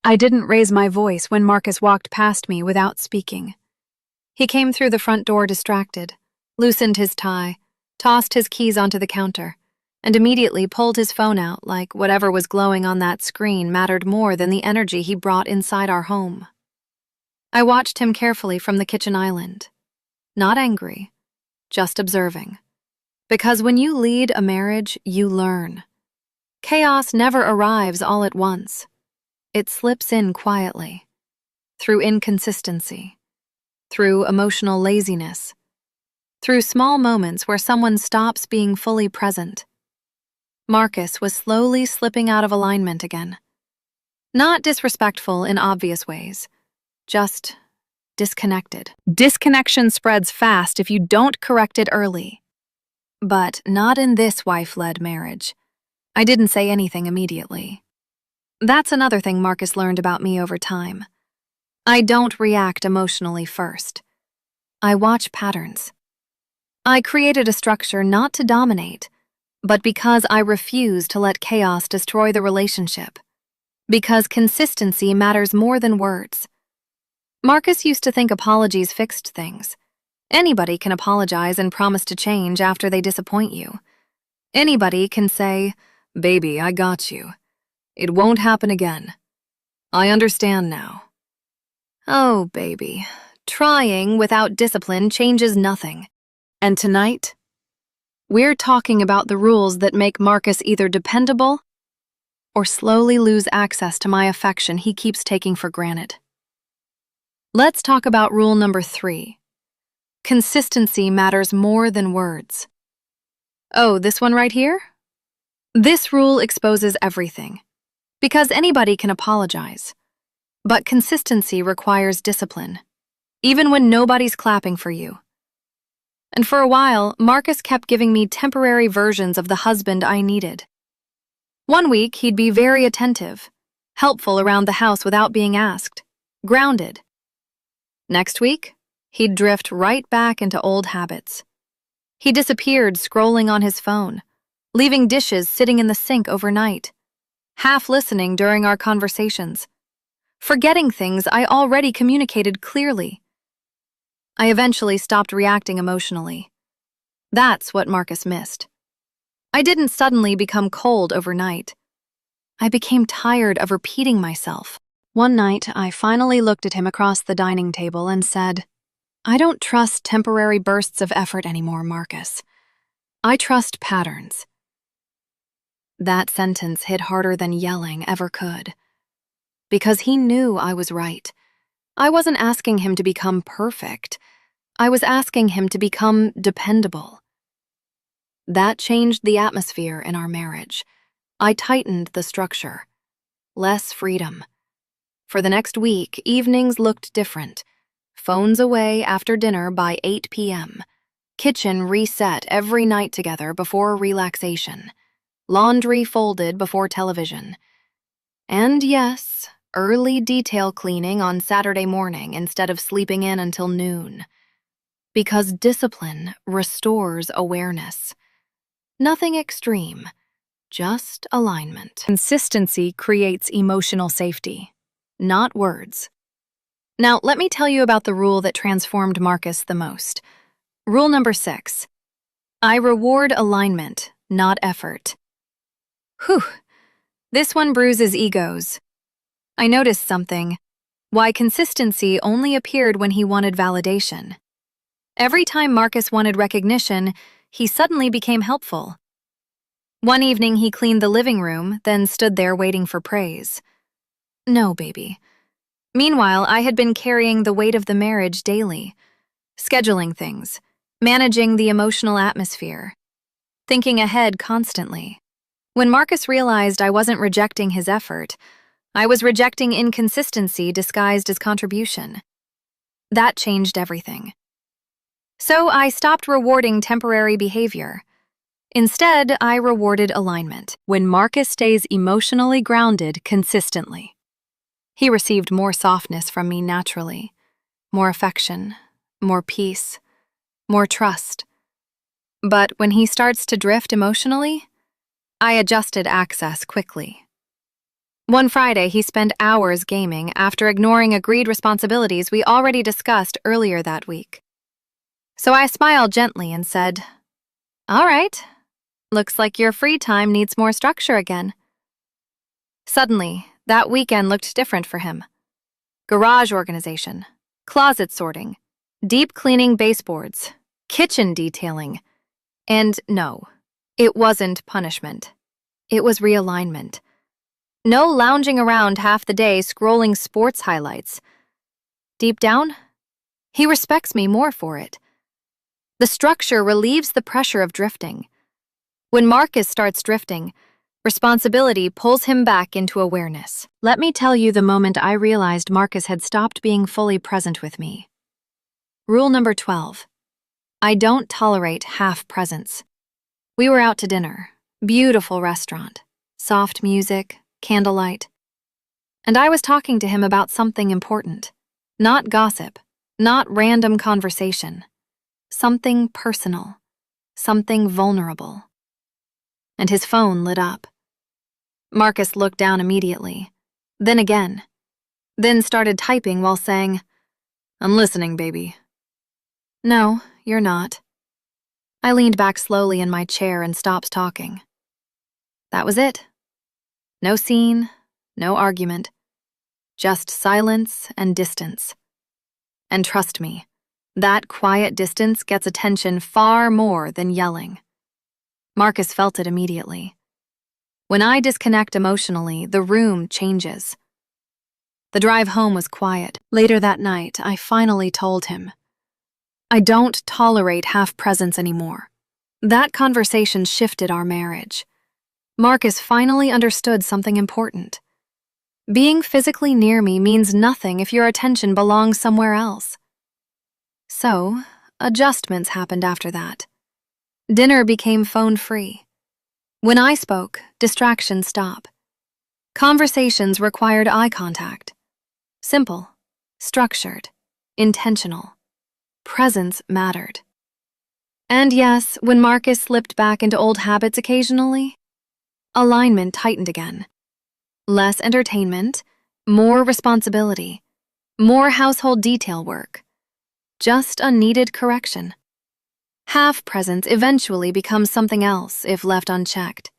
I didn't raise my voice when Marcus walked past me without speaking. He came through the front door distracted, loosened his tie, tossed his keys onto the counter, and immediately pulled his phone out like whatever was glowing on that screen mattered more than the energy he brought inside our home. I watched him carefully from the kitchen island, not angry, just observing. Because when you lead a marriage, you learn. Chaos never arrives all at once. It slips in quietly, through inconsistency, through emotional laziness, through small moments where someone stops being fully present. Marcus was slowly slipping out of alignment again. Not disrespectful in obvious ways, just disconnected. Disconnection spreads fast if you don't correct it early. But not in this wife-led marriage. I didn't say anything immediately. That's another thing Marcus learned about me over time. I don't react emotionally first. I watch patterns. I created a structure not to dominate, but because I refuse to let chaos destroy the relationship. Because consistency matters more than words. Marcus used to think apologies fixed things. Anybody can apologize and promise to change after they disappoint you. Anybody can say, "Baby, I got you. It won't happen again. I understand now." Oh, baby, trying without discipline changes nothing. And tonight, we're talking about the rules that make Marcus either dependable or slowly lose access to my affection he keeps taking for granted. Let's talk about rule number 3. Consistency matters more than words. Oh, this one right here? This rule exposes everything. Because anybody can apologize. But consistency requires discipline, even when nobody's clapping for you. And for a while, Marcus kept giving me temporary versions of the husband I needed. One week, he'd be very attentive, helpful around the house without being asked, grounded. Next week, he'd drift right back into old habits. He disappeared scrolling on his phone, leaving dishes sitting in the sink overnight, half listening during our conversations, forgetting things I already communicated clearly. I eventually stopped reacting emotionally. That's what Marcus missed. I didn't suddenly become cold overnight. I became tired of repeating myself. One night, I finally looked at him across the dining table and said, "I don't trust temporary bursts of effort anymore, Marcus. I trust patterns." That sentence hit harder than yelling ever could. Because he knew I was right. I wasn't asking him to become perfect. I was asking him to become dependable. That changed the atmosphere in our marriage. I tightened the structure. Less freedom. For the next week, evenings looked different. Phones away after dinner by 8 p.m. Kitchen reset every night together before relaxation. Laundry folded before television. And yes, early detail cleaning on Saturday morning instead of sleeping in until noon. Because discipline restores awareness. Nothing extreme, just alignment. Consistency creates emotional safety, not words. Now, let me tell you about the rule that transformed Marcus the most. Rule number 6. I reward alignment, not effort. Whew, this one bruises egos. I noticed something. Why consistency only appeared when he wanted validation. Every time Marcus wanted recognition, he suddenly became helpful. One evening he cleaned the living room, then stood there waiting for praise. No, baby. Meanwhile, I had been carrying the weight of the marriage daily, scheduling things, managing the emotional atmosphere, thinking ahead constantly. When Marcus realized I wasn't rejecting his effort, I was rejecting inconsistency disguised as contribution. That changed everything. So I stopped rewarding temporary behavior. Instead, I rewarded alignment. When Marcus stays emotionally grounded consistently, he received more softness from me naturally, more affection, more peace, more trust. But when he starts to drift emotionally, I adjusted access quickly. One Friday, he spent hours gaming after ignoring agreed responsibilities we already discussed earlier that week. So I smiled gently and said, "All right, looks like your free time needs more structure again." Suddenly, that weekend looked different for him. Garage organization, closet sorting, deep cleaning baseboards, kitchen detailing. And no, it wasn't punishment. It was realignment. No lounging around half the day scrolling sports highlights. Deep down, he respects me more for it. The structure relieves the pressure of drifting. When Marcus starts drifting, responsibility pulls him back into awareness. Let me tell you the moment I realized Marcus had stopped being fully present with me. Rule number 12. I don't tolerate half presence. We were out to dinner, beautiful restaurant, soft music, candlelight. And I was talking to him about something important. Not gossip, not random conversation. Something personal, something vulnerable. And his phone lit up. Marcus looked down immediately, then again, then started typing while saying, "I'm listening, baby." "No, you're not." I leaned back slowly in my chair and stopped talking. That was it. No scene, no argument, just silence and distance. And trust me, that quiet distance gets attention far more than yelling. Marcus felt it immediately. When I disconnect emotionally, the room changes. The drive home was quiet. Later that night, I finally told him, "I don't tolerate half presence anymore." That conversation shifted our marriage. Marcus finally understood something important. Being physically near me means nothing if your attention belongs somewhere else. So, adjustments happened after that. Dinner became phone-free. When I spoke, distractions stop. Conversations required eye contact. Simple, structured, intentional. Presence mattered. And yes, when Marcus slipped back into old habits occasionally, alignment tightened again. Less entertainment, more responsibility, more household detail work. Just a needed correction. Half presence eventually becomes something else if left unchecked.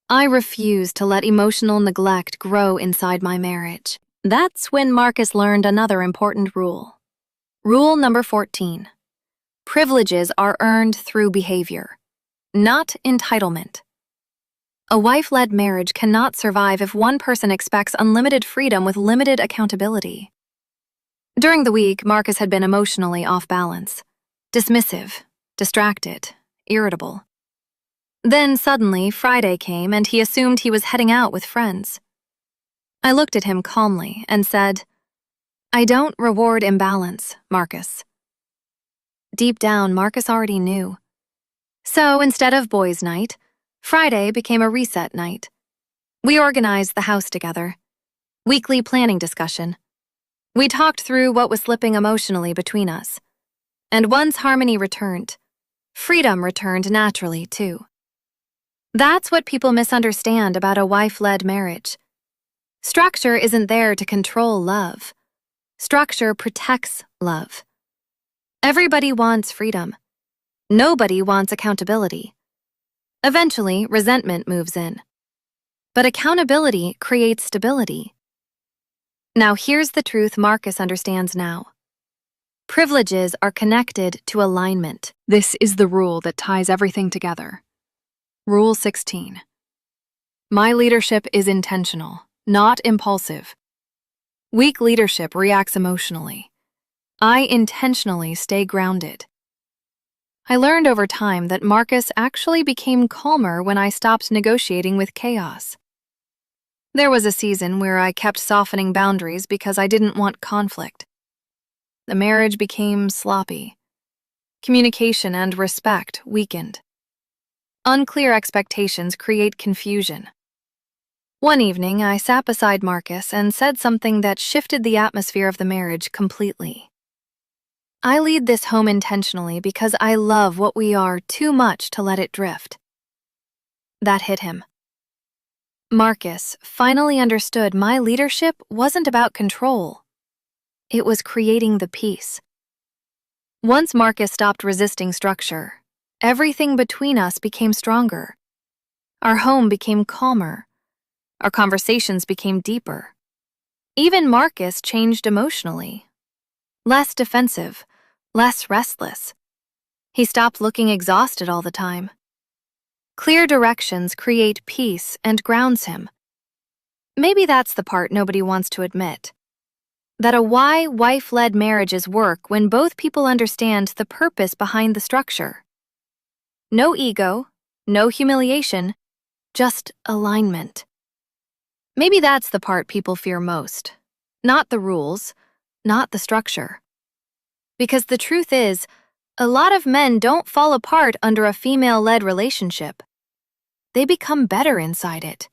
I refuse to let emotional neglect grow inside my marriage. That's when Marcus learned another important rule. Rule number 14. Privileges are earned through behavior, not entitlement. A wife-led marriage cannot survive if one person expects unlimited freedom with limited accountability. During the week, Marcus had been emotionally off balance, dismissive, distracted, irritable. Then suddenly, Friday came and he assumed he was heading out with friends. I looked at him calmly and said, "I don't reward imbalance, Marcus." Deep down, Marcus already knew. So instead of boys' night, Friday became a reset night. We organized the house together. Weekly planning discussion. We talked through what was slipping emotionally between us. And once harmony returned, freedom returned naturally, too. That's what people misunderstand about a wife-led marriage. Structure isn't there to control love. Structure protects love. Everybody wants freedom. Nobody wants accountability. Eventually, resentment moves in. But accountability creates stability. Now here's the truth Marcus understands now. Privileges are connected to alignment. This is the rule that ties everything together. Rule 16. My leadership is intentional, not impulsive. Weak leadership reacts emotionally. I intentionally stay grounded. I learned over time that Marcus actually became calmer when I stopped negotiating with chaos. There was a season where I kept softening boundaries because I didn't want conflict. The marriage became sloppy. Communication and respect weakened. Unclear expectations create confusion. One evening, I sat beside Marcus and said something that shifted the atmosphere of the marriage completely. I lead this home intentionally because I love what we are too much to let it drift. That hit him. Marcus finally understood my leadership wasn't about control. It was creating the peace. Once Marcus stopped resisting structure, everything between us became stronger. Our home became calmer. Our conversations became deeper. Even Marcus changed emotionally. Less defensive, less restless. He stopped looking exhausted all the time. Clear directions create peace and grounds him. Maybe that's the part nobody wants to admit. That a wife-led marriages work when both people understand the purpose behind the structure. No ego, no humiliation, just alignment. Maybe that's the part people fear most. Not the rules, not the structure. Because the truth is, a lot of men don't fall apart under a female-led relationship. They become better inside it.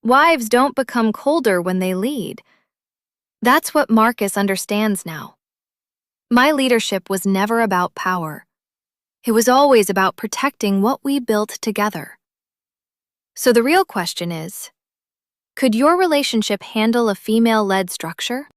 Wives don't become colder when they lead. That's what Marcus understands now. My leadership was never about power. It was always about protecting what we built together. So the real question is, could your relationship handle a female-led structure?